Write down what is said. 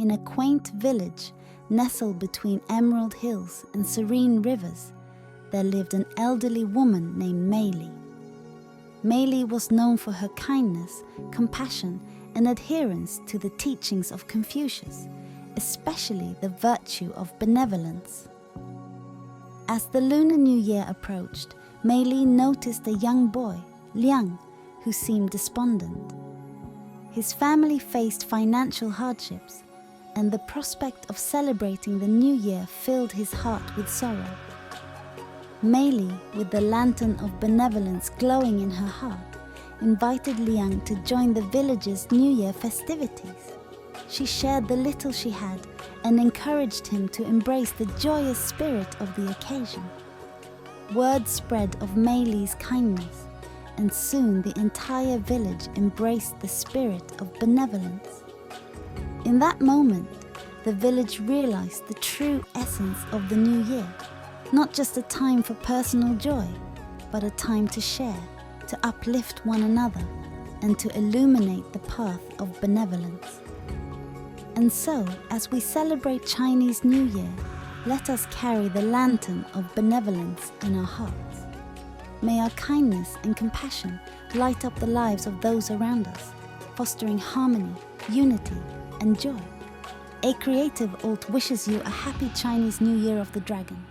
In a quaint village nestled between emerald hills and serene rivers, there lived an elderly woman named Mei Li. Mei Li was known for her kindness, compassion, and adherence to the teachings of Confucius, especially the virtue of benevolence. As the Lunar New Year approached, Mei Li noticed a young boy, Liang, who seemed despondent. His family faced financial hardships, and the prospect of celebrating the new year filled his heart with sorrow. Mei Li, with the lantern of benevolence glowing in her heart, invited Liang to join the village's New Year festivities. She shared the little she had and encouraged him to embrace the joyous spirit of the occasion. Word spread of Mei Li's kindness, and soon the entire village embraced the spirit of benevolence. In that moment, the village realized the true essence of the new year, not just a time for personal joy, but a time to share, to uplift one another, and to illuminate the path of benevolence. And so, as we celebrate Chinese New Year, let us carry the lantern of benevolence in our hearts. May our kindness and compassion light up the lives of those around us, fostering harmony, unity, and joy. Acreativealt wishes you a happy Chinese New Year of the Dragon.